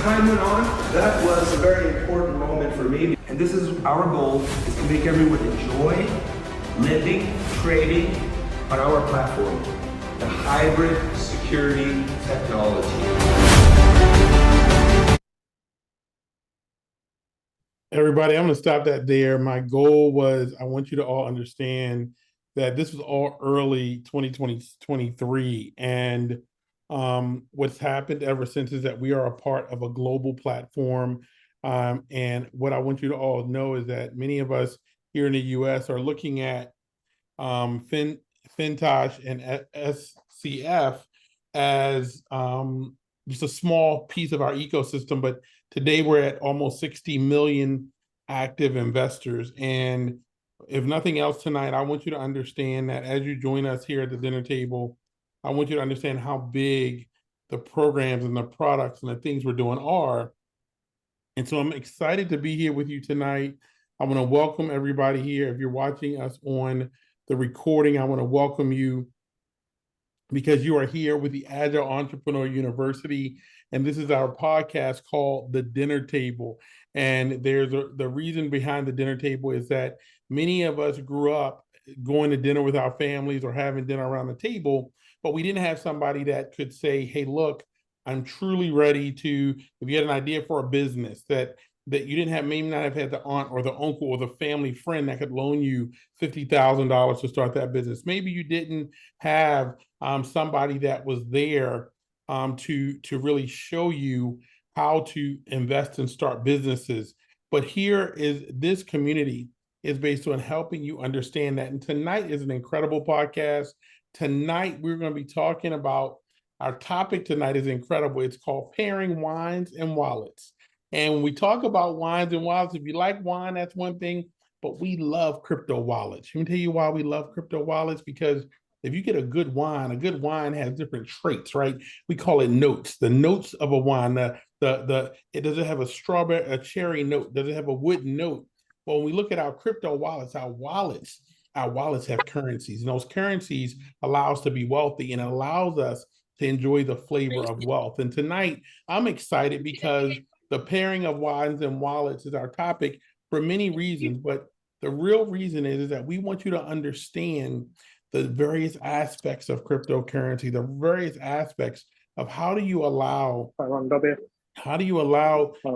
time went on, that was a very important moment for me. And this is our goal, is to make everyone enjoy lending, trading on our platform, the hybrid security technology. Everybody, I'm going to stop that there. My goal was I want you to all understand that this was all early 2023. And what's happened ever since is that we are a part of a global platform. And what I want you to all know is that many of us here in the US are looking at FinTosh and SCF as just a small piece of our ecosystem, but today we're at almost 60 million active investors. And if nothing else tonight, I want you to understand that as you join us here at the dinner table, I want you to understand how big the programs and the products and the things we're doing are. And so I'm excited to be here with you tonight. I want to welcome everybody here. If you're watching us on the recording, I want to welcome you because you are here with the Agile Entrepreneur University, and this is our podcast called The Dinner Table. And the reason behind the dinner table is that many of us grew up going to dinner with our families or having dinner around the table, but we didn't have somebody that could say, hey, look, I'm truly ready to, if you had an idea for a business that you didn't have, maybe not have had the aunt or the uncle or the family friend that could loan you $50,000 to start that business. Maybe you didn't have somebody that was there to really show you how to invest and start businesses. But here is this community is based on helping you understand that. And tonight is an incredible podcast. Tonight, we're going to be talking about, our topic tonight is incredible. It's called Pairing Wines and Wallets. And when we talk about wines and wallets, if you like wine, that's one thing, but we love crypto wallets. Let me tell you why we love crypto wallets, because if you get a good wine has different traits, right? We call it notes, the notes of a wine. It doesn't have a cherry note, does it have a wood note? Well, when we look at our crypto wallets, our wallets have currencies, and those currencies allow us to be wealthy, and it allows us to enjoy the flavor of wealth. And tonight, I'm excited because the pairing of wines and wallets is our topic for many reasons, but the real reason is that we want you to understand the various aspects of cryptocurrency, the various aspects of how do you allow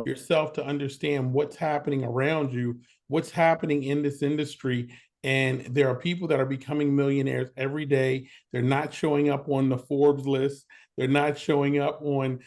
yourself to understand what's happening around you, what's happening in this industry. And there are people that are becoming millionaires every day. They're not showing up on the Forbes list. They're not showing up on.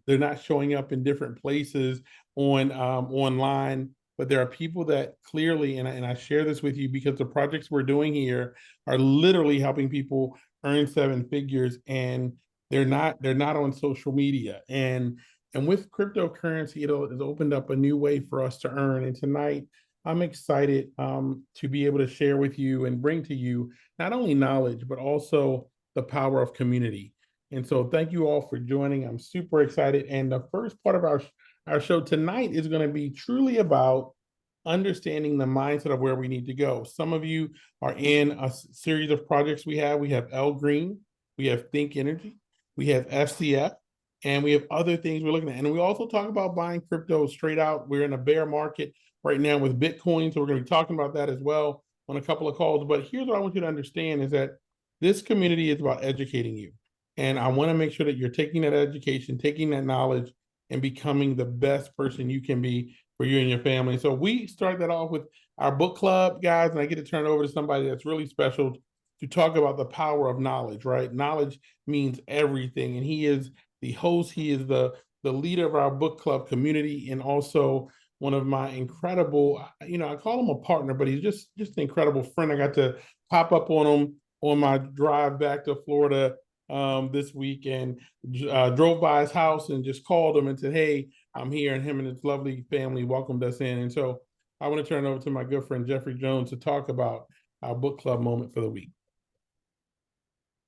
They're not showing up in different places on online. But there are people that clearly, and I share this with you because the projects we're doing here are literally helping people earn seven figures, and they're not on social media. And with cryptocurrency, it has opened up a new way for us to earn. And tonight, I'm excited to be able to share with you and bring to you not only knowledge, but also the power of community. And so thank you all for joining. I'm super excited. And the first part of our show tonight is going to be truly about understanding the mindset of where we need to go. Some of you are in a series of projects we have. We have L Green, we have Think Energy, we have FCF, and we have other things we're looking at. And we also talk about buying crypto straight out. We're in a bear market right now with Bitcoin, so we're going to be talking about that as well on a couple of calls. But here's what I want you to understand is that this community is about educating you. And I want to make sure that you're taking that education, taking that knowledge, and becoming the best person you can be for you and your family. So we start that off with our book club, guys, and I get to turn it over to somebody that's really special to talk about the power of knowledge, right? Knowledge means everything. And he is the host. He is the leader of our book club community, and also one of my incredible, I call him a partner, but he's just an incredible friend. I got to pop up on him on my drive back to Florida this week, and drove by his house and just called him and said, hey, I'm here. And him and his lovely family welcomed us in. And so I want to turn it over to my good friend, Jeffrey Jones, to talk about our book club moment for the week.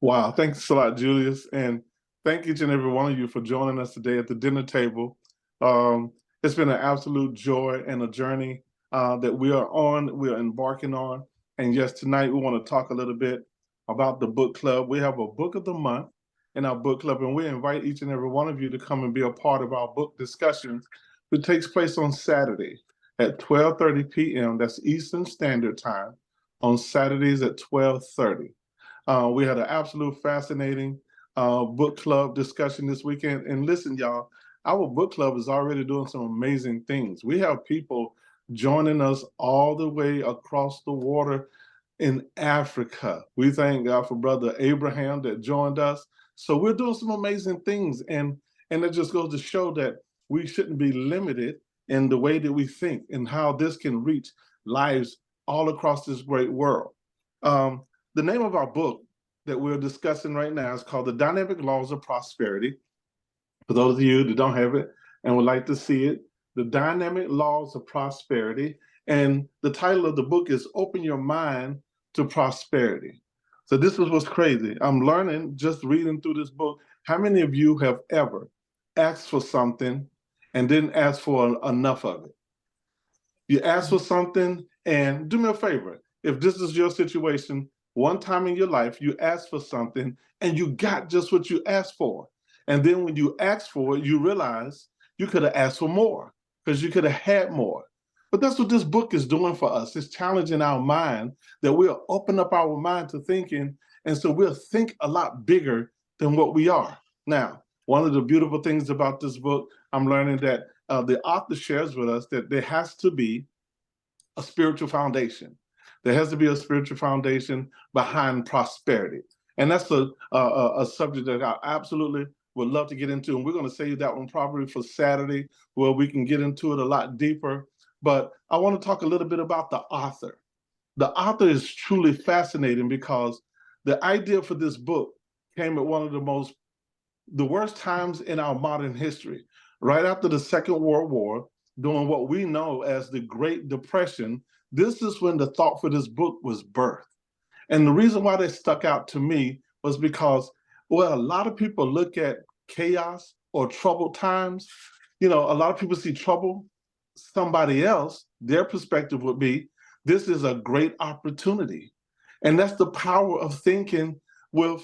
Wow. Thanks a lot, Julius. And thank each and every one of you for joining us today at the dinner table. It's been an absolute joy and a journey that we are embarking on. And yes, tonight we want to talk a little bit about the book club. We have a book of the month, in our book club, and we invite each and every one of you to come and be a part of our book discussions, which takes place on Saturday at 12:30 p.m. That's Eastern Standard Time, on Saturdays at 12:30. We had an absolute fascinating book club discussion this weekend. And listen, y'all, our book club is already doing some amazing things. We have people joining us all the way across the water in Africa. We thank God for Brother Abraham that joined us. So we're doing some amazing things. And it just goes to show that we shouldn't be limited in the way that we think and how this can reach lives all across this great world. The name of our book that we're discussing right now is called The Dynamic Laws of Prosperity. For those of you that don't have it and would like to see it, The Dynamic Laws of Prosperity. And the title of the book is Open Your Mind to Prosperity. So this is what's crazy. I'm learning, just reading through this book, how many of you have ever asked for something and didn't ask for enough of it? You ask for something, and do me a favor, if this is your situation, one time in your life, you asked for something and you got just what you asked for. And then when you asked for it, you realize you could have asked for more because you could have had more. But that's what this book is doing for us. It's challenging our mind that we'll open up our mind to thinking. And so we'll think a lot bigger than what we are. Now, one of the beautiful things about this book, I'm learning that the author shares with us that there has to be a spiritual foundation. There has to be a spiritual foundation behind prosperity. And that's a subject that I absolutely would love to get into. And we're going to save that one probably for Saturday, where we can get into it a lot deeper. But I want to talk a little bit about the author. The author is truly fascinating because the idea for this book came at one of the worst times in our modern history. Right after the Second World War, during what we know as the Great Depression, this is when the thought for this book was birthed. And the reason why they stuck out to me was because, well, a lot of people look at chaos or troubled times. You know, a lot of people see trouble. Somebody else, their perspective would be, this is a great opportunity. And that's the power of thinking with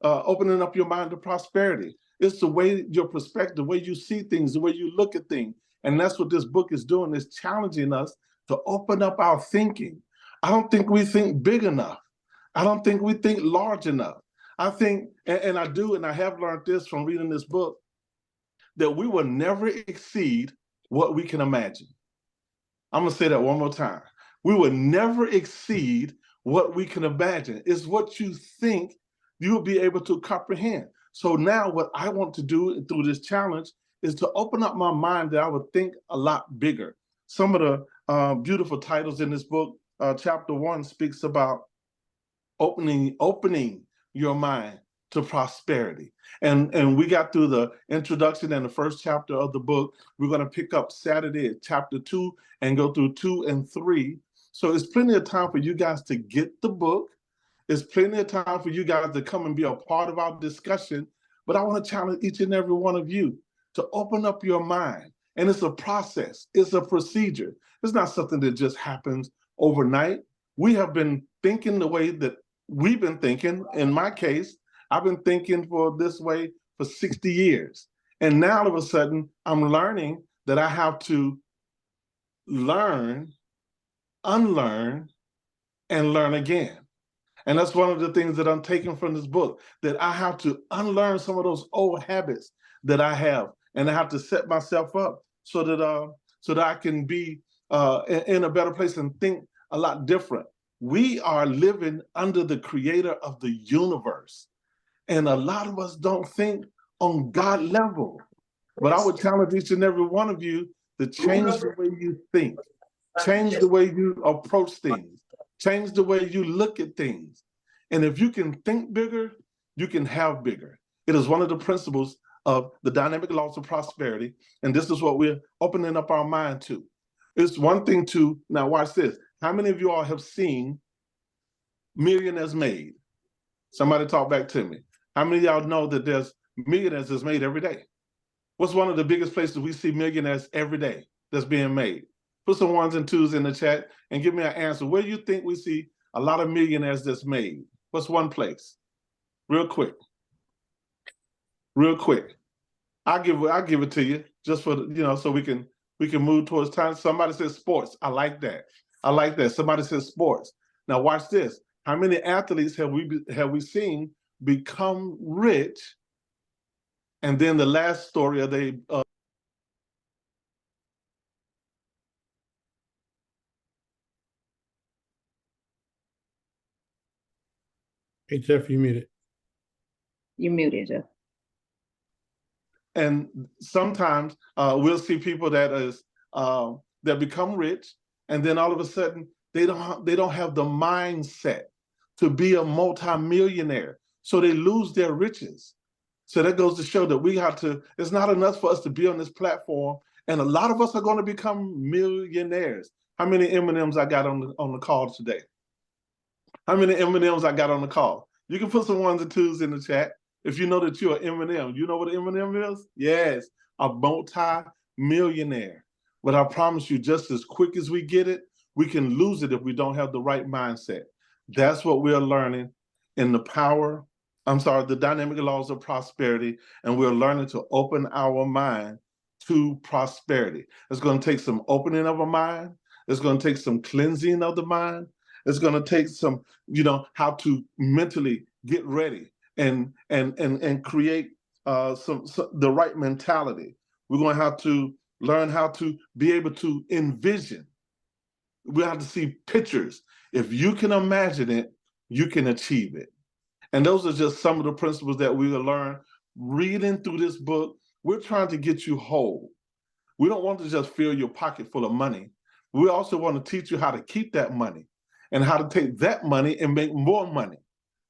opening up your mind to prosperity. It's the way, your perspective, the way you see things, the way you look at things. And that's what this book is doing, is challenging us to open up our thinking. I don't think we think big enough. I don't think we think large enough. I think, and I do, and I have learned this from reading this book, that we will never exceed what we can imagine. I'm gonna say that one more time. We will never exceed what we can imagine. It's what you think you'll be able to comprehend. So now what I want to do through this challenge is to open up my mind that I would think a lot bigger. Some of the beautiful titles in this book, chapter 1 speaks about opening your mind to prosperity. And we got through the introduction and the first chapter of the book. We're going to pick up Saturday at chapter 2 and go through 2 and 3. So it's plenty of time for you guys to get the book. There's plenty of time for you guys to come and be a part of our discussion. But I want to challenge each and every one of you to open up your mind. And it's a process. It's a procedure. It's not something that just happens overnight. We have been thinking the way that we've been thinking. In my case, I've been thinking for this way for 60 years. And now all of a sudden, I'm learning that I have to learn, unlearn, and learn again. And that's one of the things that I'm taking from this book, that I have to unlearn some of those old habits that I have. And I have to set myself up so that I can be in a better place and think a lot different. We are living under the creator of the universe. And a lot of us don't think on God level. But I would challenge each and every one of you to change the way you think, change the way you approach things, change the way you look at things. And if you can think bigger, you can have bigger. It is one of the principles of the dynamic laws of prosperity. And this is what we're opening up our mind to. It's one thing to, now watch this. How many of you all have seen Millionaires Made? Somebody talk back to me. How many of y'all know that there's millionaires that's made every day? What's one of the biggest places we see millionaires every day that's being made? Put some ones and twos in the chat and give me an answer. Where do you think we see a lot of millionaires that's made? What's one place? Real quick. real quick. I'll give it to you just for so we can move towards time. Somebody says sports. I like that. I like that. Somebody says sports. Now watch this. How many athletes have we seen become rich? And then the last story of they Hey, Jeff, you muted. You muted, Jeff. and sometimes we'll see people that become rich, and then all of a sudden they don't have the mindset to be a multimillionaire, so they lose their riches. So that goes to show that we have to. It's not enough for us to be on this platform, and a lot of us are going to become millionaires. How many M&Ms I got on the call today? How many M&Ms I got on the call? You can put some ones and twos in the chat. If you know that you're an M&M, you know what an M&M is? Yes, a multi-millionaire. But I promise you, just as quick as we get it, we can lose it if we don't have the right mindset. That's what we're learning in the dynamic laws of prosperity, and we're learning to open our mind to prosperity. It's going to take some opening of a mind. It's going to take some cleansing of the mind. It's going to take some, how to mentally get ready and create the right mentality. We're going to have to learn how to be able to envision. We have to see pictures. If you can imagine it, you can achieve it. And those are just some of the principles that we will learn reading through this book. We're trying to get you whole. We don't want to just fill your pocket full of money. We also want to teach you how to keep that money and how to take that money and make more money.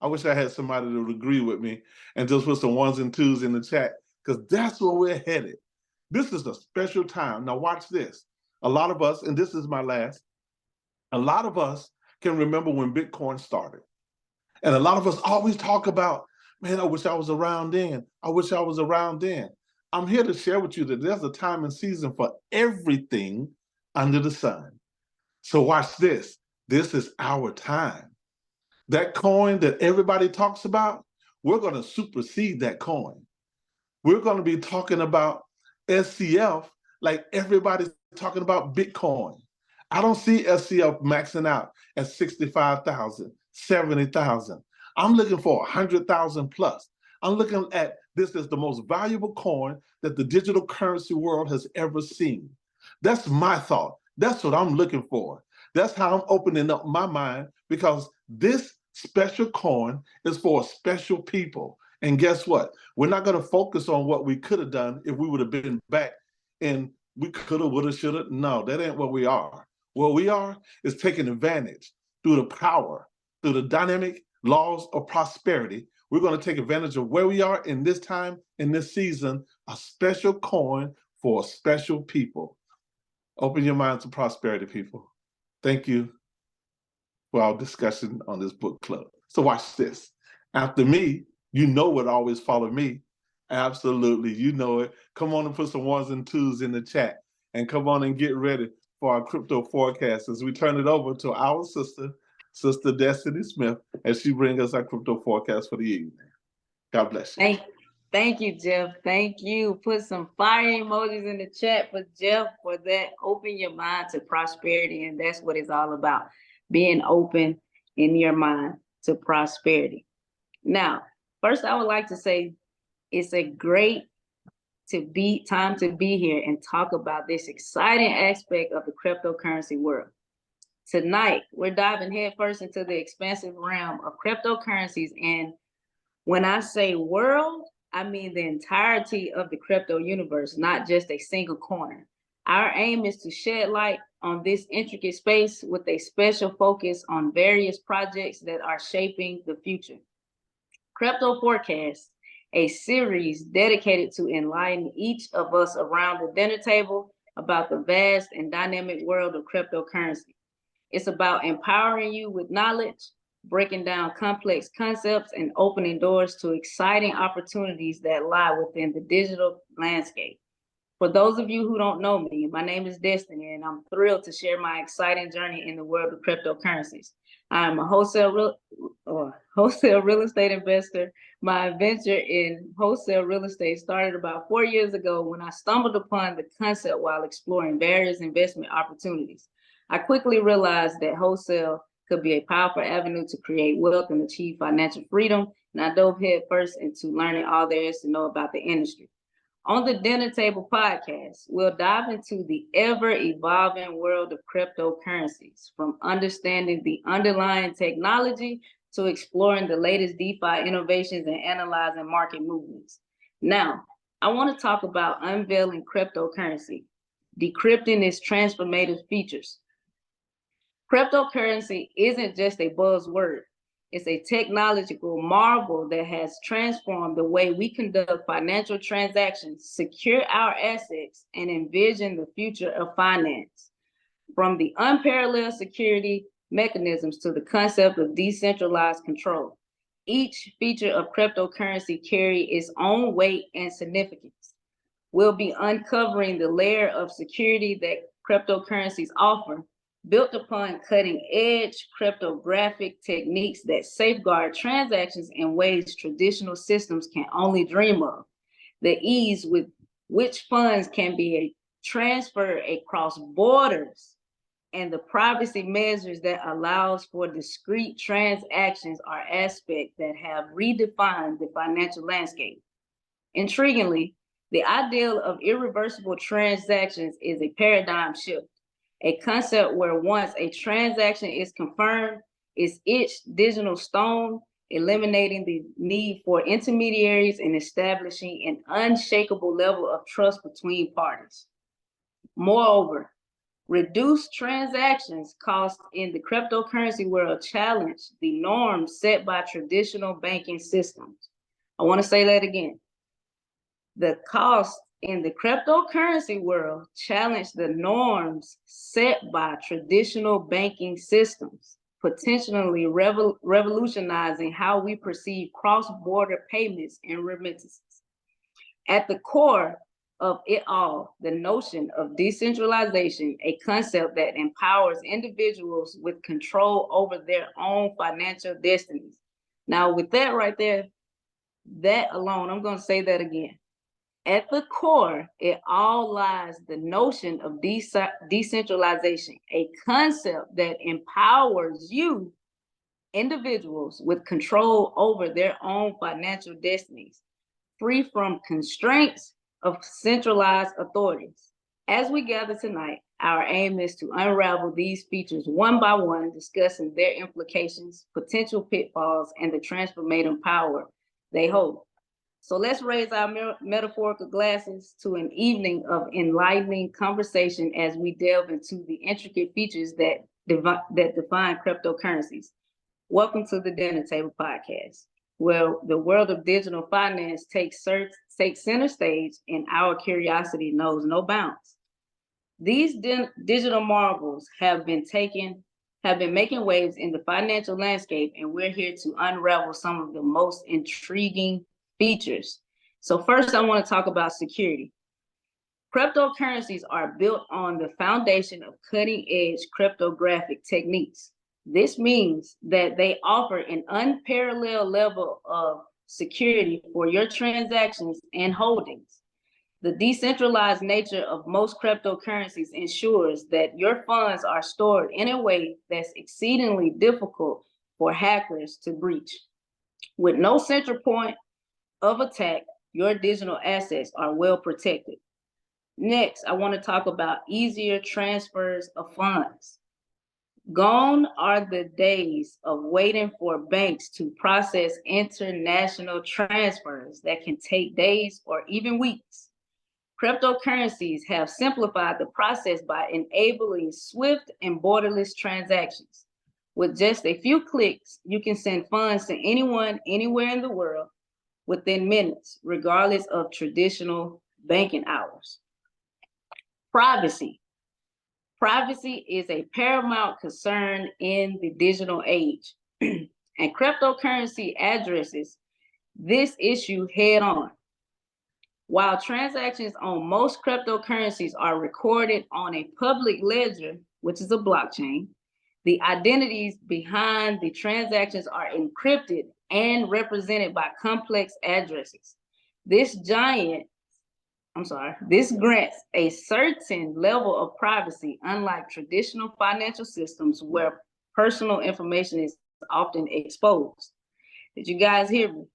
I wish I had somebody that would agree with me and just put some ones and twos in the chat, because that's where we're headed. This is a special time. Now watch this. A lot of us, and this is my last, a lot of us can remember when Bitcoin started. And a lot of us always talk about, man, I wish I was around then. I wish I was around then. I'm here to share with you that there's a time and season for everything under the sun. So watch this. This is our time. That coin that everybody talks about, we're going to supersede that coin. We're going to be talking about SCF like everybody's talking about Bitcoin. I don't see SCF maxing out at 65,000, 70,000. I'm looking for 100,000 plus. I'm looking at this as the most valuable coin that the digital currency world has ever seen. That's my thought. That's what I'm looking for. That's how I'm opening up my mind, because this special coin is for special people. And guess what? We're not going to focus on what we could have done if we would have been back and we could have, would have, should have. No, that ain't what we are. What we are is taking advantage through the power, through the dynamic laws of prosperity. We're going to take advantage of where we are in this time, in this season, a special coin for special people. Open your mind to prosperity, people. Thank you for our discussion on this book club. So watch this. After me, you know what always follow me. Absolutely, you know it. Come on and put some ones and twos in the chat, and come on and get ready for our crypto forecast as we turn it over to our Sister Destiny Smith, as she brings us our crypto forecast for the evening. God bless you. Thank you, Jeff. Thank you. Put some fire emojis in the chat for Jeff for that. Open your mind to prosperity, and that's what it's all about. Being open in your mind to prosperity. Now, first, I would like to say it's a great time to be here and talk about this exciting aspect of the cryptocurrency world. Tonight, we're diving headfirst into the expansive realm of cryptocurrencies. And when I say world, I mean the entirety of the crypto universe, not just a single corner. Our aim is to shed light on this intricate space with a special focus on various projects that are shaping the future. Crypto Forecast, a series dedicated to enlighten each of us around the dinner table about the vast and dynamic world of cryptocurrency. It's about empowering you with knowledge, breaking down complex concepts, and opening doors to exciting opportunities that lie within the digital landscape. For those of you who don't know me, my name is Destiny, and I'm thrilled to share my exciting journey in the world of cryptocurrencies. I'm a wholesale or wholesale real estate investor. My venture in wholesale real estate started about 4 years ago when I stumbled upon the concept while exploring various investment opportunities. I quickly realized that wholesale could be a powerful avenue to create wealth and achieve financial freedom, and I dove headfirst into learning all there is to know about the industry. On the Dinner Table podcast, we'll dive into the ever-evolving world of cryptocurrencies, from understanding the underlying technology to exploring the latest DeFi innovations and analyzing market movements. Now, I want to talk about unveiling cryptocurrency, decrypting its transformative features. Cryptocurrency isn't just a buzzword. It's a technological marvel that has transformed the way we conduct financial transactions, secure our assets, and envision the future of finance. From the unparalleled security mechanisms to the concept of decentralized control, each feature of cryptocurrency carries its own weight and significance. We'll be uncovering the layer of security that cryptocurrencies offer, built upon cutting-edge cryptographic techniques that safeguard transactions in ways traditional systems can only dream of. The ease with which funds can be transferred across borders and the privacy measures that allows for discrete transactions are aspects that have redefined the financial landscape. Intriguingly, the ideal of irreversible transactions is a paradigm shift, a concept where once a transaction is confirmed, it's etched digital stone, eliminating the need for intermediaries and establishing an unshakable level of trust between parties. Moreover, reduced transactions costs in the cryptocurrency world challenge the norms set by traditional banking systems. I want to say that again. The cost in the cryptocurrency world challenge the norms set by traditional banking systems, potentially revolutionizing how we perceive cross-border payments and remittances. At the core of it all, the notion of decentralization, a concept that empowers individuals with control over their own financial destinies. Now, with that right there, that alone, I'm going to say that again. At the core, it all lies the notion of decentralization, a concept that empowers you, individuals, with control over their own financial destinies, free from constraints of centralized authorities. As we gather tonight, our aim is to unravel these features one by one, discussing their implications, potential pitfalls, and the transformative power they hold. So let's raise our metaphorical glasses to an evening of enlightening conversation as we delve into the intricate features that define cryptocurrencies. Welcome to the Dinner Table podcast, where the world of digital finance takes center stage and our curiosity knows no bounds. These digital marvels have been making waves in the financial landscape, and we're here to unravel some of the most intriguing features. So first, I want to talk about security. Cryptocurrencies are built on the foundation of cutting-edge cryptographic techniques. This means that they offer an unparalleled level of security for your transactions and holdings. The decentralized nature of most cryptocurrencies ensures that your funds are stored in a way that's exceedingly difficult for hackers to breach. With no central point of attack, your digital assets are well protected. Next, I want to talk about easier transfers of funds. Gone are the days of waiting for banks to process international transfers that can take days or even weeks. Cryptocurrencies have simplified the process by enabling swift and borderless transactions. With just a few clicks, you can send funds to anyone, anywhere in the world within minutes, regardless of traditional banking hours. Privacy. Privacy is a paramount concern in the digital age, and cryptocurrency addresses this issue head on. While transactions on most cryptocurrencies are recorded on a public ledger, which is a blockchain, The identities behind the transactions are encrypted and represented by complex addresses. This grants a certain level of privacy, unlike traditional financial systems where personal information is often exposed. Did you guys hear me?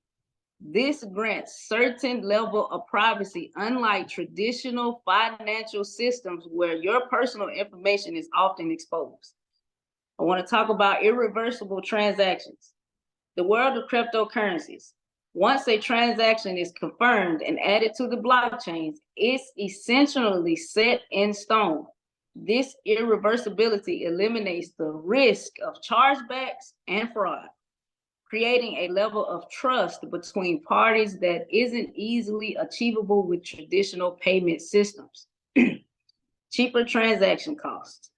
This grants certain level of privacy, unlike traditional financial systems where your personal information is often exposed. I want to talk about irreversible transactions. The world of cryptocurrencies. Once a transaction is confirmed and added to the blockchains, it's essentially set in stone. This irreversibility eliminates the risk of chargebacks and fraud, creating a level of trust between parties that isn't easily achievable with traditional payment systems. Cheaper transaction costs.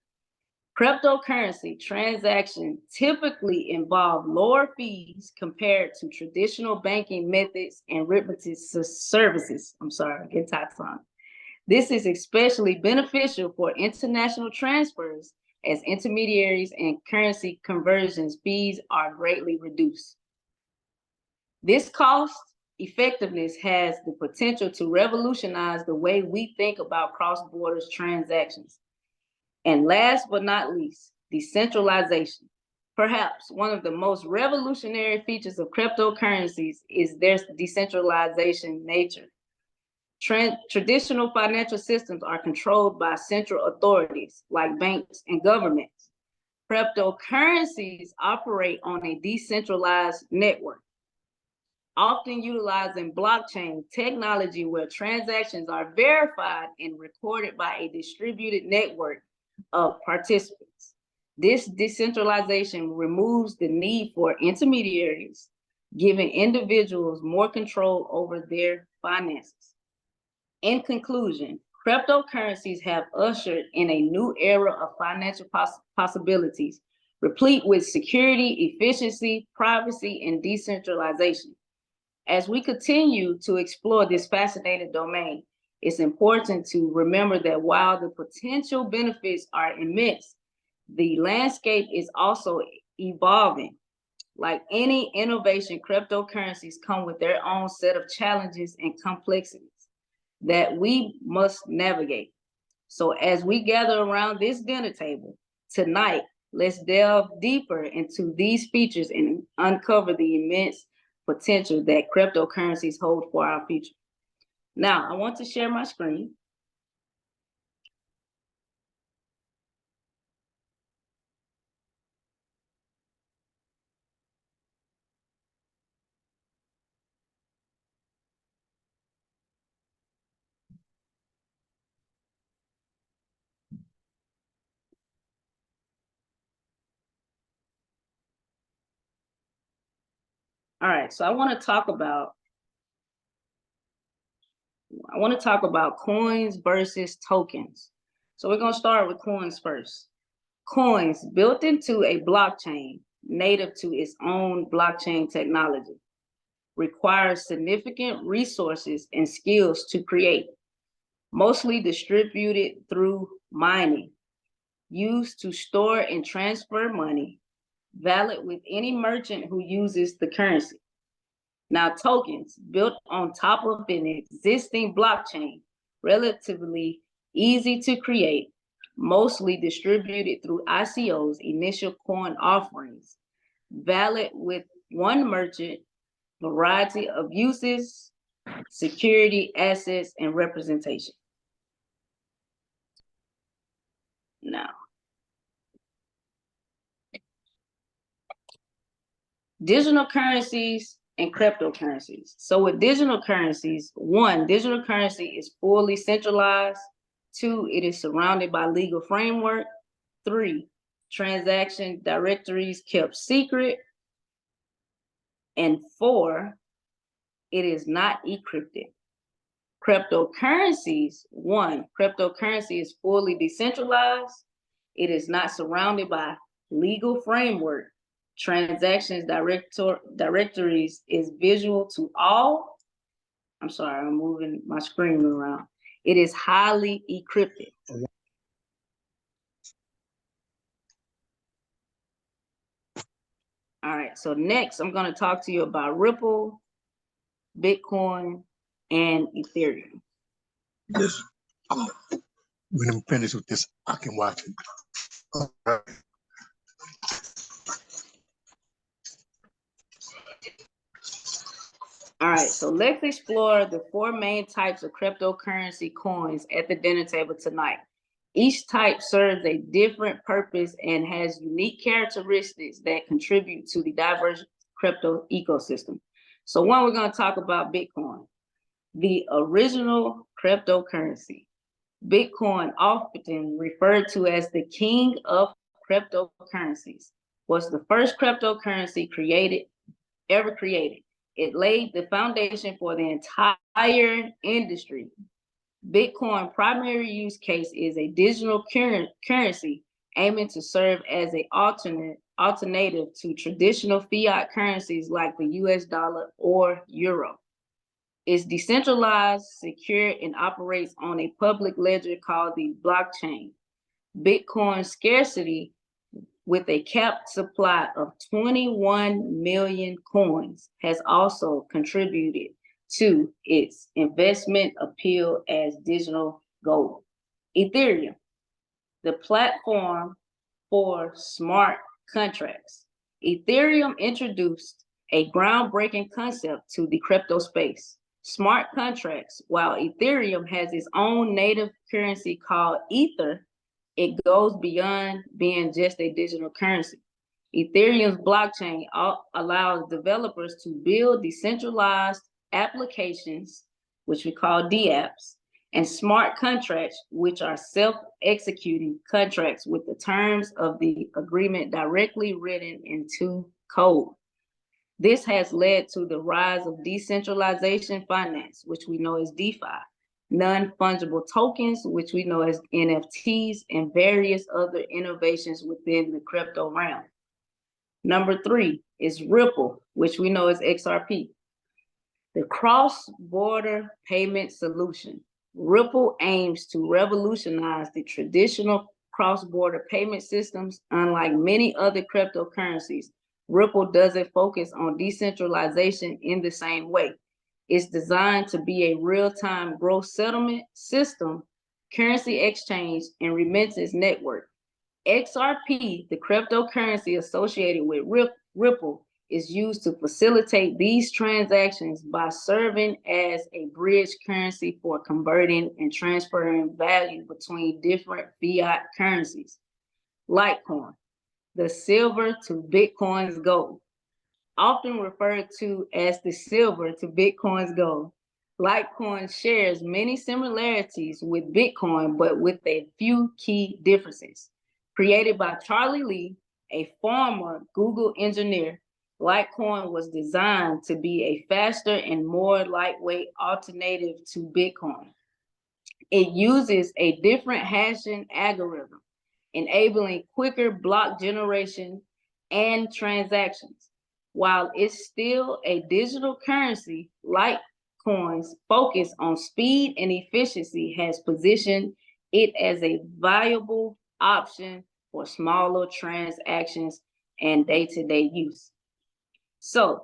Cryptocurrency transactions typically involve lower fees compared to traditional banking methods and remittance services. I'm sorry, get taxed on. This is especially beneficial for international transfers as intermediaries and currency conversions fees are greatly reduced. This cost effectiveness has the potential to revolutionize the way we think about cross-border transactions. And last but not least, decentralization. Perhaps one of the most revolutionary features of cryptocurrencies is their decentralization nature. Traditional financial systems are controlled by central authorities like banks and governments. Cryptocurrencies operate on a decentralized network, often utilizing blockchain technology where transactions are verified and recorded by a distributed network of participants. This decentralization removes the need for intermediaries, giving individuals more control over their finances. In conclusion, cryptocurrencies have ushered in a new era of financial possibilities, replete with security, efficiency, privacy, and decentralization. As we continue to explore this fascinating domain, it's important to remember that while the potential benefits are immense, the landscape is also evolving. Like any innovation, cryptocurrencies come with their own set of challenges and complexities that we must navigate. So as we gather around this dinner table tonight, let's delve deeper into these features and uncover the immense potential that cryptocurrencies hold for our future. Now, I want to share my screen. All right, so I want to talk about coins versus tokens. So we're going to start with coins first. Coins built into a blockchain native to its own blockchain technology requires significant resources and skills to create, mostly distributed through mining, used to store and transfer money, valid with any merchant who uses the currency. Now, tokens built on top of an existing blockchain, relatively easy to create, mostly distributed through ICOs, initial coin offerings, valid with one merchant, variety of uses, security, assets, and representation. Now, digital currencies and cryptocurrencies. So with digital currencies, one, digital currency is fully centralized. Two, it is surrounded by legal framework. Three, transaction directories kept secret. And four, it is not encrypted. Cryptocurrencies, one, cryptocurrency is fully decentralized. It is not surrounded by legal framework. Transactions directories is visual to all. I'm sorry, I'm moving my screen around. It is highly encrypted. All right, so next I'm going to talk to you about Ripple, Bitcoin, and Ethereum. Yes. When I'm finished with this, I can watch it. All right. All right, so let's explore the 4 main types of cryptocurrency coins at the dinner table tonight. Each type serves a different purpose and has unique characteristics that contribute to the diverse crypto ecosystem. So one, we're going to talk about Bitcoin, the original cryptocurrency. Bitcoin, often referred to as the king of cryptocurrencies, was the first cryptocurrency ever created. It laid the foundation for the entire industry. Bitcoin primary use case is a digital currency aiming to serve as an alternative to traditional fiat currencies like the US dollar or euro. It's decentralized, secure, and operates on a public ledger called the blockchain. Bitcoin scarcity, with a capped supply of 21 million coins, has also contributed to its investment appeal as digital gold. Ethereum, the platform for smart contracts. Ethereum introduced a groundbreaking concept to the crypto space. Smart contracts. While Ethereum has its own native currency called Ether, it goes beyond being just a digital currency. Ethereum's blockchain allows developers to build decentralized applications, which we call dApps, and smart contracts, which are self-executing contracts with the terms of the agreement directly written into code. This has led to the rise of decentralization finance, which we know as DeFi, non-fungible tokens, which we know as NFTs, and various other innovations within the crypto realm. Number 3 is Ripple, which we know as XRP, the cross-border payment solution. Ripple aims to revolutionize the traditional cross-border payment systems. Unlike many other cryptocurrencies, Ripple doesn't focus on decentralization in the same way. It's designed to be a real-time gross settlement system, currency exchange, and remittance network. XRP, the cryptocurrency associated with Ripple, is used to facilitate these transactions by serving as a bridge currency for converting and transferring value between different fiat currencies. Litecoin, the silver to Bitcoin's gold. Often referred to as the silver to Bitcoin's gold, Litecoin shares many similarities with Bitcoin, but with a few key differences. Created by Charlie Lee, a former Google engineer, Litecoin was designed to be a faster and more lightweight alternative to Bitcoin. It uses a different hashing algorithm, enabling quicker block generation and transactions. While it's still a digital currency, Litecoin's focus on speed and efficiency has positioned it as a viable option for smaller transactions and day-to-day use. So,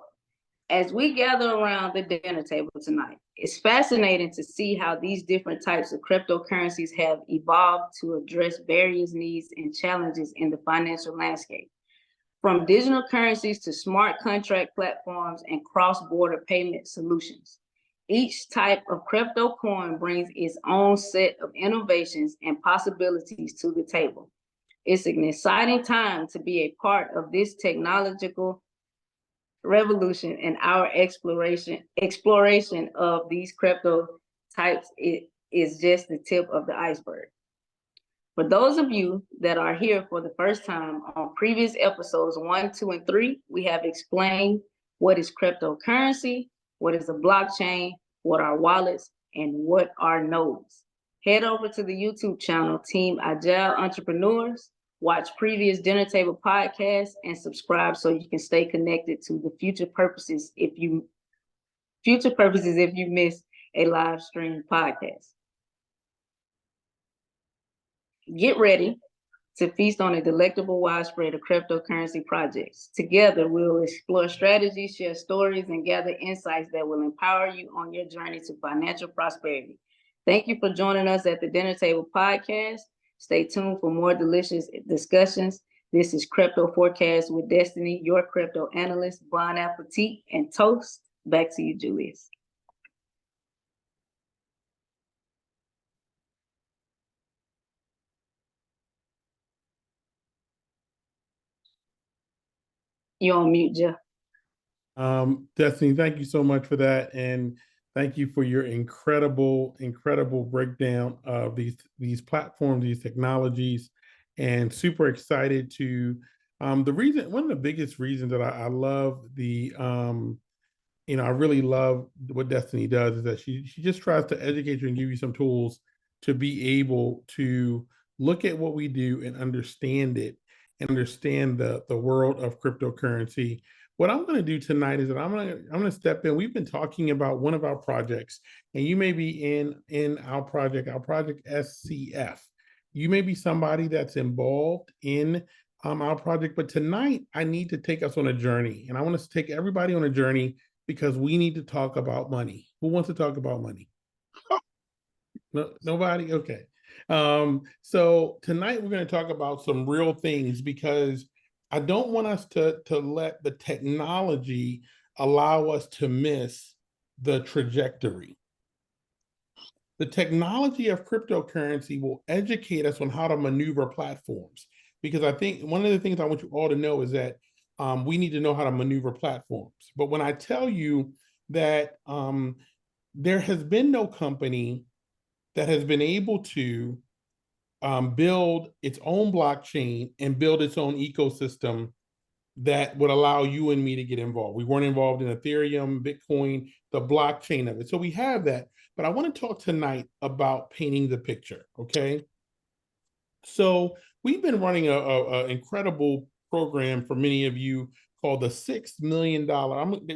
as we gather around the dinner table tonight, it's fascinating to see how these different types of cryptocurrencies have evolved to address various needs and challenges in the financial landscape. From digital currencies to smart contract platforms and cross-border payment solutions. Each type of crypto coin brings its own set of innovations and possibilities to the table. It's an exciting time to be a part of this technological revolution, and our exploration of these crypto types is just the tip of the iceberg. For those of you that are here for the first time, on previous episodes 1, 2, and 3, we have explained what is cryptocurrency, what is a blockchain, what are wallets, and what are nodes. Head over to the YouTube channel, Team Agile Entrepreneurs, watch previous Dinner Table podcasts, and subscribe so you can stay connected to the future purposes if you miss a live stream podcast. Get ready, to feast on a delectable widespread of cryptocurrency projects. Together, we'll explore strategies, share stories, and gather insights that will empower you on your journey to financial prosperity. Thank you for joining us at the Dinner Table Podcast. Stay tuned for more delicious discussions. This is Crypto Forecast with Destiny, your crypto analyst. Bon appetit and toast. Back to you, Julius. You're on mute, Jeff. Destiny, thank you so much for that. And thank you for your incredible breakdown of these platforms, these technologies, and super excited to one of the biggest reasons that I love I really love what Destiny does is that she just tries to educate you and give you some tools to be able to look at what we do and understand it and understand the world of cryptocurrency. What I'm going to do tonight is that I'm going to step in. We've been talking about one of our projects, and you may be in our project SCF. You may be somebody that's involved in our project, but tonight I need to take us on a journey, and I want to take everybody on a journey because we need to talk about money. Who wants to talk about money? No, nobody? Okay. So tonight we're going to talk about some real things because I don't want us to let the technology allow us to miss the trajectory. The technology of cryptocurrency will educate us on how to maneuver platforms. Because I think one of the things I want you all to know is that we need to know how to maneuver platforms. But when I tell you that there has been no company that has been able to build its own blockchain and build its own ecosystem that would allow you and me to get involved. We weren't involved in Ethereum, Bitcoin, the blockchain of it. So we have that. But I want to talk tonight about painting the picture, okay? So we've been running a incredible program for many of you called the $6 million.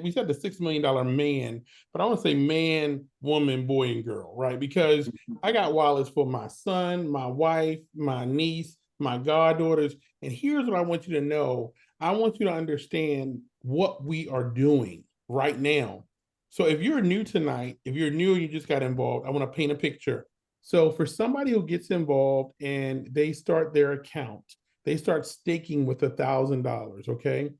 We said the $6 million man, but I want to say man, woman, boy, and girl, right? Because I got wallets for my son, my wife, my niece, my goddaughters. And here's what I want you to know. I want you to understand what we are doing right now. So if you're new tonight, if you're new and you just got involved, I want to paint a picture. So for somebody who gets involved and they start their account, they start staking with $1,000, okay?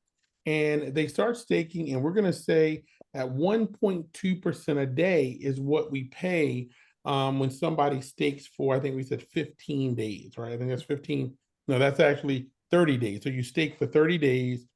And they start staking, and we're going to say at 1.2% a day is what we pay when somebody stakes for, I think we said 15 days, right? I think that's 15. No, that's actually 30 days. So you stake for 30 days.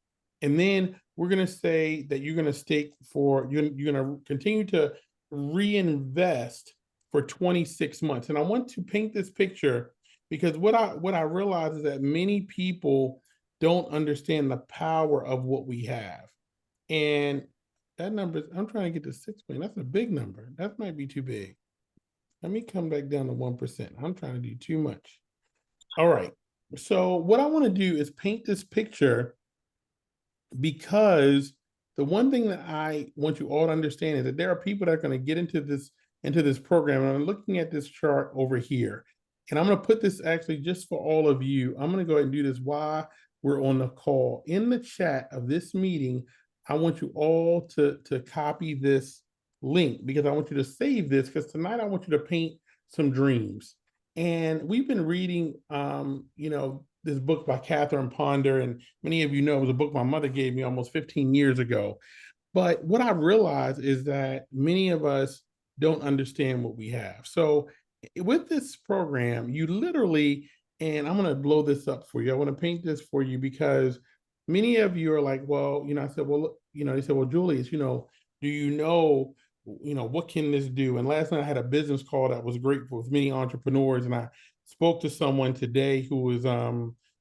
And then we're going to say that you're going to stake for, you're going to continue to reinvest for 26 months. And I want to paint this picture because what I realize is that many people don't understand the power of what we have. And that number, I'm trying to get to 6 million. That's a big number. That might be too big. Let me come back down to 1%. I'm trying to do too much. All right. So what I want to do is paint this picture because the one thing that I want you all to understand is that there are people that are going to get into this program. And I'm looking at this chart over here. And I'm going to put this actually just for all of you. I'm going to go ahead and do this while we're on the call. In the chat of this meeting, I want you all to copy this link because I want you to save this because tonight I want you to paint some dreams. And we've been reading, this book by Catherine Ponder, and many of you know it was a book my mother gave me almost 15 years ago. But what I realized is that many of us don't understand what we have. So with this program, you literally, and I'm going to blow this up for you. I want to paint this for you because many of you are like, well, I said, well, they said, well, Julius, do you know, what can this do? And last night I had a business call that was great with many entrepreneurs. And I spoke to someone today who was,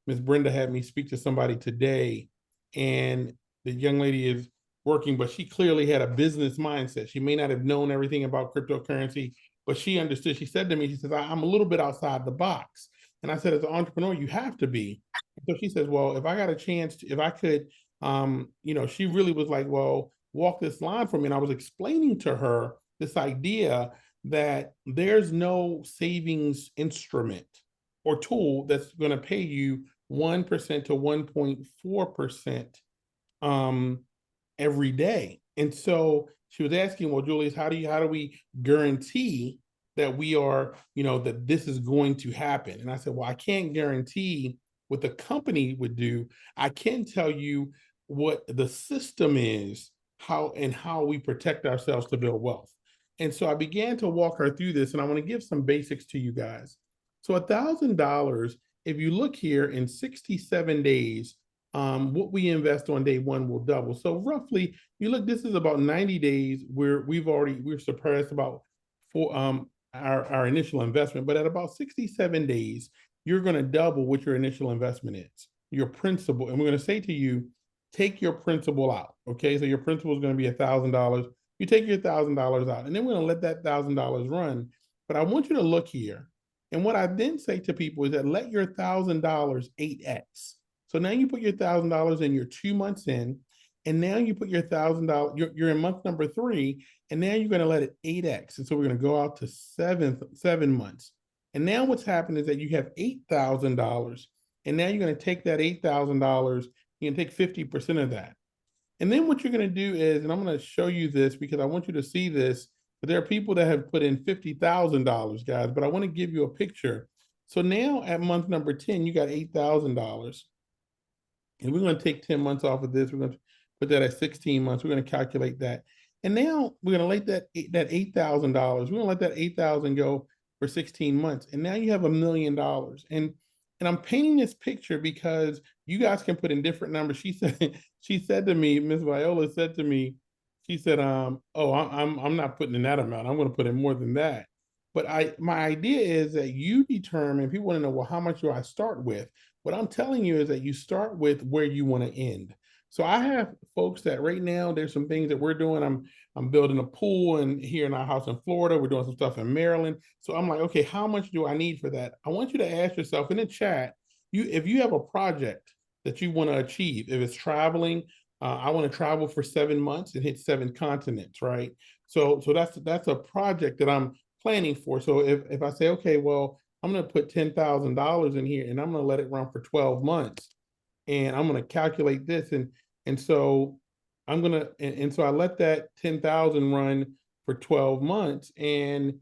Ms. Brenda had me speak to somebody today. And the young lady is working, but she clearly had a business mindset. She may not have known everything about cryptocurrency, but she understood. She said to me, she says, I'm a little bit outside the box. And I said, as an entrepreneur, you have to be. So she says, well, if I got a chance to, if I could, she really was like, well, walk this line for me. And I was explaining to her this idea that there's no savings instrument or tool that's going to pay you 1% to 1.4% every day. And so she was asking, well, Julius, how do we guarantee that we are, that this is going to happen? And I said, well, I can't guarantee what the company would do. I can tell you what the system is, how we protect ourselves to build wealth. And so I began to walk her through this, and I want to give some basics to you guys. So $1,000, if you look here, in 67 days, what we invest on day one will double. So roughly, you look, this is about 90 days where we've surpassed about our initial investment, but at about 67 days, you're going to double what your initial investment is, your principal. And we're going to say to you, take your principal out. Okay, so your principal is going to be $1,000. You take your $1,000 out, and then we're going to let that $1,000 run. But I want you to look here. And what I then say to people is that let your $1,000 8x. So now you put your $1,000 in, you're 2 months in, and now you put your $1,000, you're in month number 3, and now you're going to let it 8x. And so we're going to go out to 7 months. And now what's happened is that you have $8,000, and now you're going to take that $8,000, you can take 50% of that. And then what you're going to do is, and I'm going to show you this because I want you to see this, but there are people that have put in $50,000, guys, but I want to give you a picture. So now at month number 10, you got $8,000. And we're going to take 10 months off of this. We're going to put that at 16 months. We're going to calculate that. And now we're going to let that $8,000, we're going to let that 8,000 go for 16 months. And now you have $1 million. And I'm painting this picture because you guys can put in different numbers. She said to me, Ms. Viola said to me, she said, oh, I'm not putting in that amount. I'm going to put in more than that. But my idea is that you determine, people want to know, well, how much do I start with? What I'm telling you is that you start with where you want to end. So I have folks that right now, there's some things that we're doing. I'm building a pool here in our house in Florida. We're doing some stuff in Maryland. So I'm like, okay, how much do I need for that? I want you to ask yourself in the chat, if you have a project that you want to achieve, if it's traveling, I want to travel for 7 months and hit 7 continents, right? So that's a project that I'm planning for. So if I say, okay, well, I'm going to put $10,000 in here and I'm going to let it run for 12 months. And I'm going to calculate this. And so I'm going to, and so I let that 10,000 run for 12 months. And,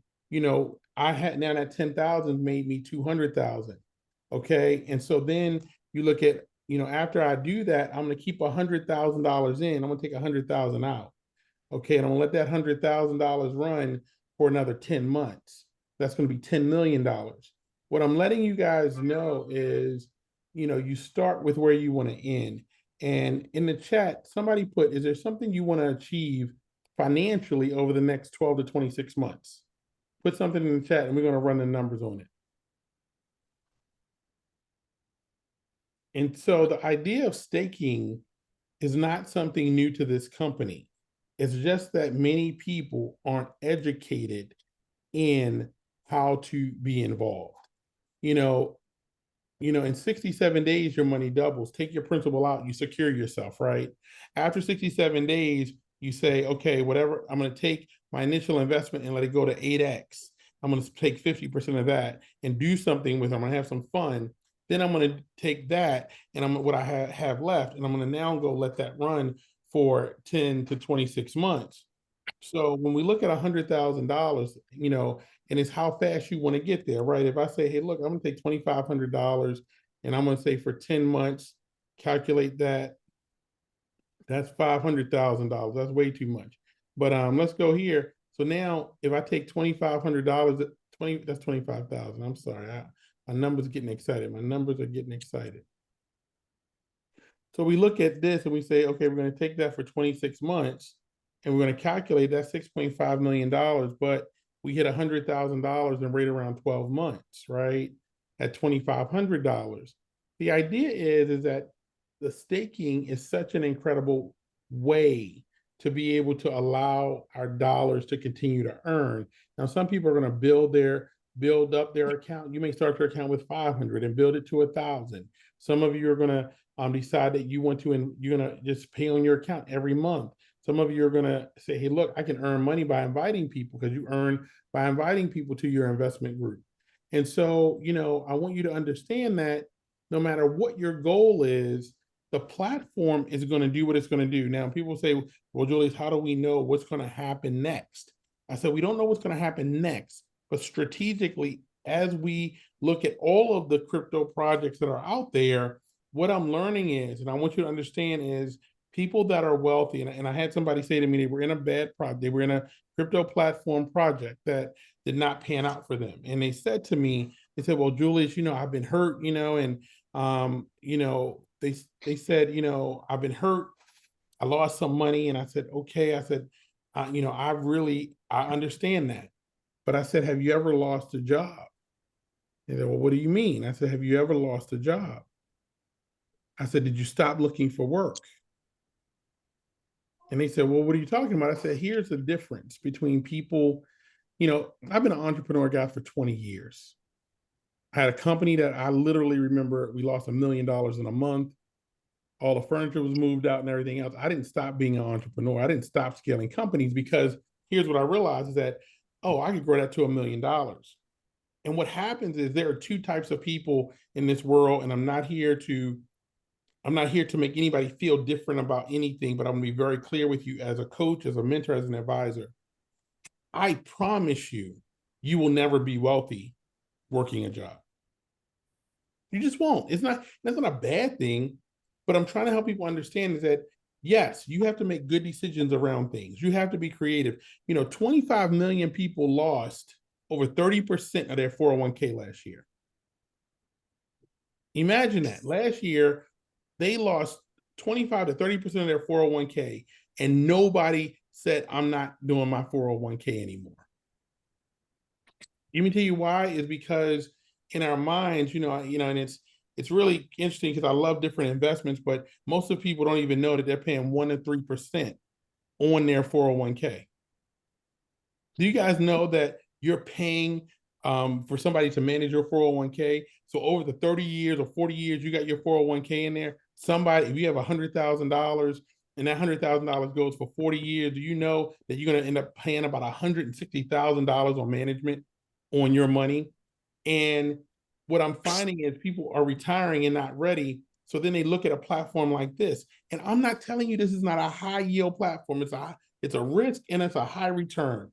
I had, now that 10,000 made me 200,000. Okay. And so then you look at, after I do that, I'm going to keep $100,000 in. I'm going to take 100,000 out. Okay. And I'm going to let that $100,000 run for another 10 months. That's going to be $10 million. What I'm letting you guys know is, you start with where you want to end. And in the chat, somebody put, is there something you want to achieve financially over the next 12 to 26 months? Put something in the chat and we're going to run the numbers on it. And so the idea of staking is not something new to this company. It's just that many people aren't educated in how to be involved. In 67 days, your money doubles. Take your principal out, you secure yourself, right? After 67 days, you say, okay, whatever, I'm going to take my initial investment and let it go to 8x. I'm going to take 50% of that and do something with it. I'm going to have some fun. Then I'm going to take that and what I have left, and I'm going to now go let that run for 10 to 26 months. So when we look at $100,000, and it's how fast you want to get there, right? If I say, hey, look, I'm going to take $2,500 and I'm going to say for 10 months, calculate that, that's $500,000. That's way too much. But let's go here. So now if I take $2,500, that's 25,000. I'm sorry. My numbers are getting excited. My numbers are getting excited. So we look at this and we say, okay, we're going to take that for 26 months and we're going to calculate that $6.5 million, but we hit $100,000 in right around 12 months, right? At $2,500. The idea is that the staking is such an incredible way to be able to allow our dollars to continue to earn. Now, some people are going to build up their account. You may start your account with 500 and build it to 1,000. Some of you are going to decide that you're going to just pay on your account every month. Some of you are going to say, hey, look, I can earn money by inviting people, because you earn by inviting people to your investment group. And so, I want you to understand that no matter what your goal is, the platform is going to do what it's going to do. Now, people say, well, Julius, how do we know what's going to happen next? I said, we don't know what's going to happen next, but strategically, as we look at all of the crypto projects that are out there, what I'm learning is, and I want you to understand is, people that are wealthy, and I had somebody say to me, they were in a bad project, they were in a crypto platform project that did not pan out for them. And they said to me, they said, well, Julius, I've been hurt, and they said, I've been hurt. I lost some money. And I said, okay. I said, I understand that. But I said, have you ever lost a job? They said, well, what do you mean? I said, have you ever lost a job? I said, did you stop looking for work? And they said, well, what are you talking about? I said, here's the difference between people. I've been an entrepreneur guy for 20 years. I had a company that I literally remember we lost $1 million in a month. All the furniture was moved out and everything else. I didn't stop being an entrepreneur. I didn't stop scaling companies because here's what I realized is that, I could grow that to $1 million. And what happens is there are two types of people in this world, and I'm not here to make anybody feel different about anything, but I'm gonna be very clear with you as a coach, as a mentor, as an advisor. I promise you, you will never be wealthy working a job. You just won't. That's not a bad thing, but I'm trying to help people understand is that, yes, you have to make good decisions around things. You have to be creative. 25 million people lost over 30% of their 401k last year. Imagine that. Last year, they lost 25 to 30% of their 401k, and nobody said, I'm not doing my 401k anymore. Let me tell you why is because in our minds, and it's really interesting because I love different investments, but most of the people don't even know that they're paying 1 to 3% on their 401k. Do you guys know that you're paying for somebody to manage your 401k? So over the 30 years or 40 years, you got your 401k in there. Somebody, if you have $100,000 and that $100,000 goes for 40 years, do you know that you're going to end up paying about $160,000 on management on your money? And what I'm finding is people are retiring and not ready. So then they look at a platform like this. And I'm not telling you this is not a high yield platform. It's a risk and it's a high return.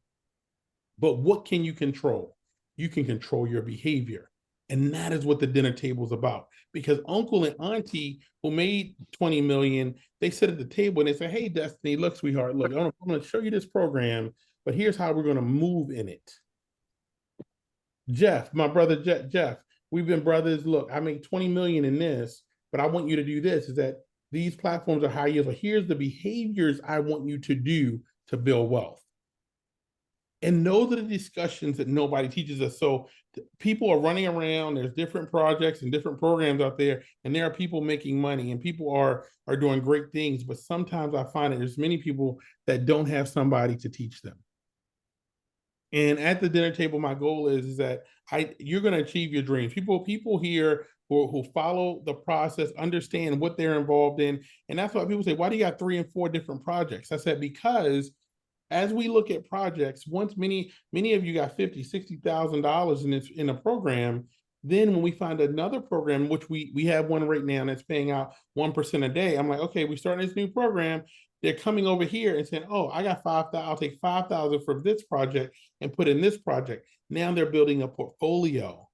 But what can you control? You can control your behavior. And that is what the dinner table is about. Because uncle and auntie who made 20 million, they sit at the table and they say, hey, Destiny, look, sweetheart, look, I'm going to show you this program, but here's how we're going to move in it. Jeff, my brother Jeff, we've been brothers. Look, I make 20 million in this, but I want you to do this, is that these platforms are high yield. So here's the behaviors I want you to do to build wealth. And those are the discussions that nobody teaches us. So people are running around, there's different projects and different programs out there, and there are people making money and people are doing great things. But sometimes I find that there's many people that don't have somebody to teach them. And at the dinner table, my goal is that you're going to achieve your dreams. People here who follow the process, understand what they're involved in. And that's why people say, why do you got 3 and 4 different projects? I said, because as we look at projects, once many of you got $50,000, $60,000 in a program, then when we find another program, which we have one right now that's paying out 1% a day, I'm like, okay, we're starting this new program. They're coming over here and saying, oh, I got 5,000, I'll take 5,000 from this project and put in this project. Now they're building a portfolio.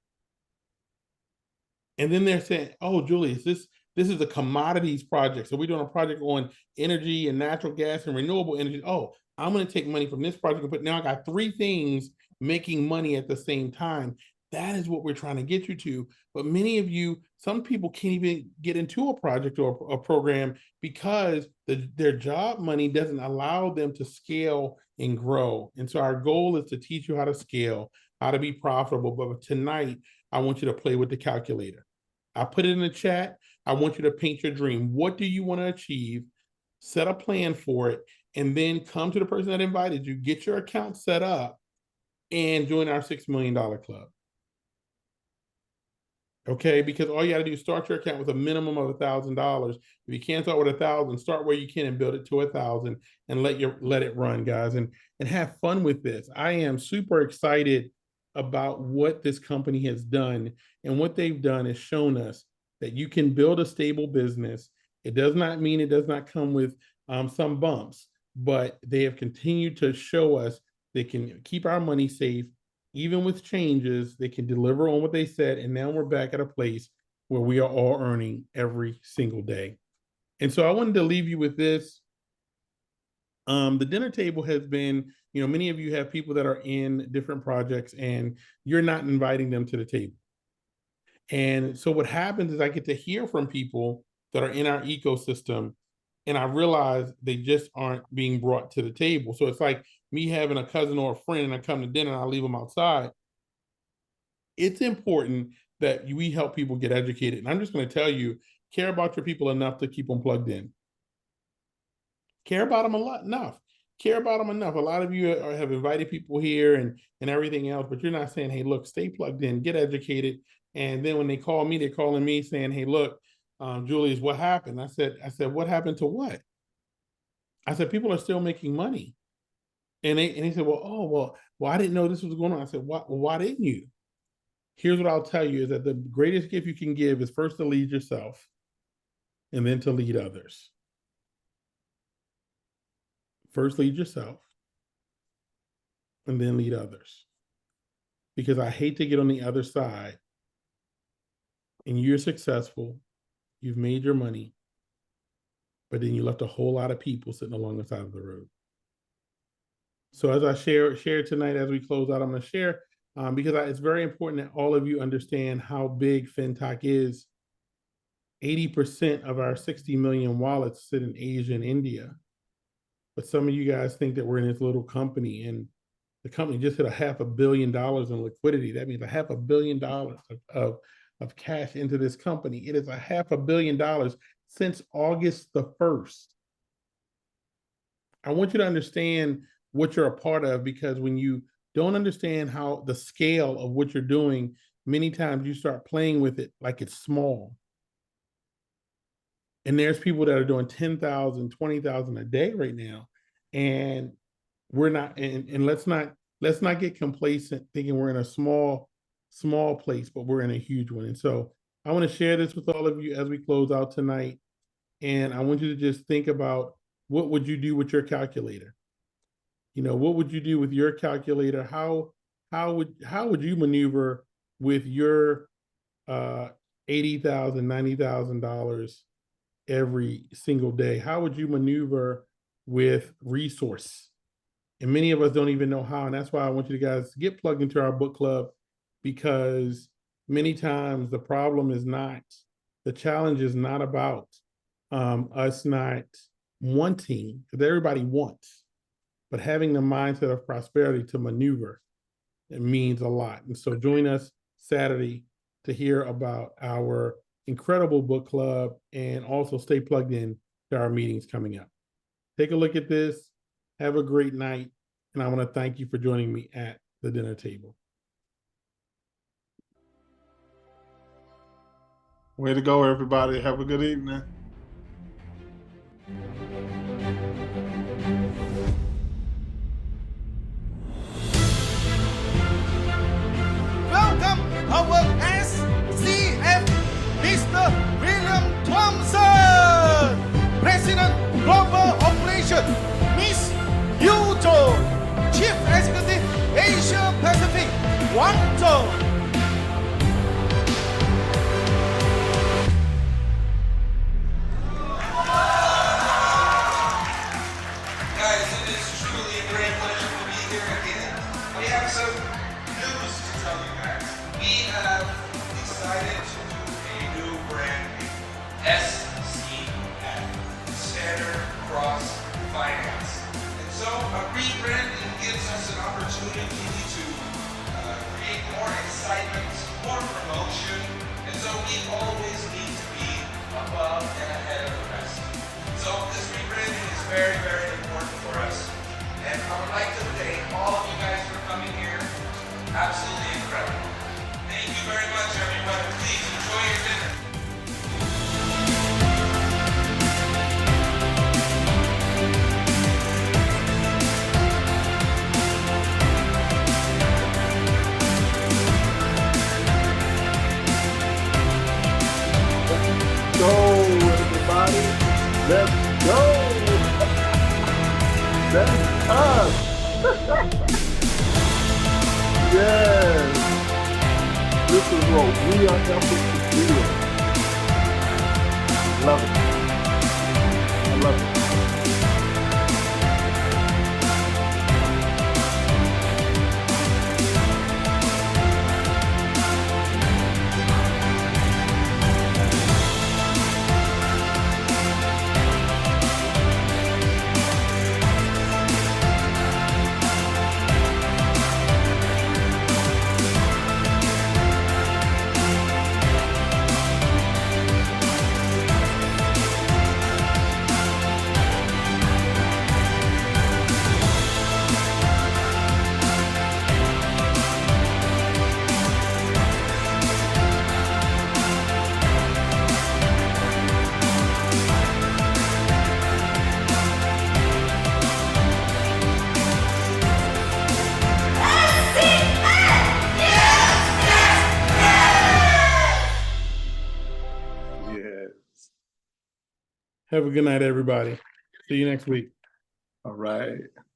And then they're saying, oh, Julius, this is a commodities project. So we're doing a project on energy and natural gas and renewable energy. Oh, I'm going to take money from this project, but now I got 3 things making money at the same time. That is what we're trying to get you to. But many of you, some people can't even get into a project or a program because their job money doesn't allow them to scale and grow. And so our goal is to teach you how to scale, how to be profitable. But tonight, I want you to play with the calculator. I put it in the chat. I want you to paint your dream. What do you want to achieve? Set a plan for it, and then come to the person that invited you, get your account set up, and join our $6 million club. Okay, because all you got to do is start your account with a minimum of $1,000. If you can't start with 1,000, start where you can and build it to 1,000, and let it run, guys, and have fun with this. I am super excited about what this company has done. And what they've done is shown us that you can build a stable business. It does not mean it does not come with some bumps, but they have continued to show us they can keep our money safe. Even with changes, they can deliver on what they said. And now we're back at a place where we are all earning every single day. And so I wanted to leave you with this. The dinner table has been, many of you have people that are in different projects and you're not inviting them to the table. And so what happens is I get to hear from people that are in our ecosystem, and I realize they just aren't being brought to the table. So it's like me having a cousin or a friend and I come to dinner and I leave them outside. It's important that we help people get educated. And I'm just going to tell you, care about your people enough to keep them plugged in. Care about them enough. Care about them enough. A lot of you have invited people here and everything else, but you're not saying, hey, look, stay plugged in, get educated. And then when they call me, they're calling me saying, hey, look, Julius, what happened? I said, what happened to what? I said, people are still making money. And they said, well, I didn't know this was going on. I said, why didn't you? Here's what I'll tell you is that the greatest gift you can give is first to lead yourself and then to lead others. First lead yourself and then lead others. Because I hate to get on the other side and you're successful, you've made your money, but then you left a whole lot of people sitting along the side of the road. So as I share tonight, as we close out, I'm going to share because it's very important that all of you understand how big FinTech is. 80% of our 60 million wallets sit in Asia and India. But some of you guys think that we're in this little company, and the company just hit $500 million in liquidity. That means $500 million of cash into this company. It is $500 million since August the 1st. I want you to understand what you're a part of, because when you don't understand how the scale of what you're doing, many times you start playing with it like it's small. And there's people that are doing 10,000, 20,000 a day right now. And we're not, and let's not get complacent thinking we're in a small place, but we're in a huge one. And so I want to share this with all of you as we close out tonight. And I want you to just think about, what would you do with your calculator? What would you do with your calculator? How would you maneuver with your $80,000, $90,000 every single day? How would you maneuver with resource? And many of us don't even know how. And that's why I want you guys to get plugged into our book club, because many times the challenge is not about us not wanting, because everybody wants, but having the mindset of prosperity to maneuver, it means a lot. And so join us Saturday to hear about our incredible book club, and also stay plugged in to our meetings coming up. Take a look at this. Have a great night. And I want to thank you for joining me at the dinner table. Way to go, everybody. Have a good evening. Welcome our SCF, Mr. William Thompson, President Global Operation, Miss Yuto, Chief Executive Asia Pacific, Guangzhou. Guys, it is truly a great pleasure to be here again. We have some news to tell you guys. We have decided to do a new brand name, SCF, Standard Cross Finance. And so a rebranding gives us an opportunity to create more excitement, more promotion, and so we always need to be above and ahead of the rest. So this rebranding is very, very important for us. And I would like to thank all of you guys for coming here. Absolutely incredible. Thank you very much, everyone. Please enjoy your dinner. what we are helping to build. Love it. I love it. Yes. Have a good night, everybody. See you next week. All right.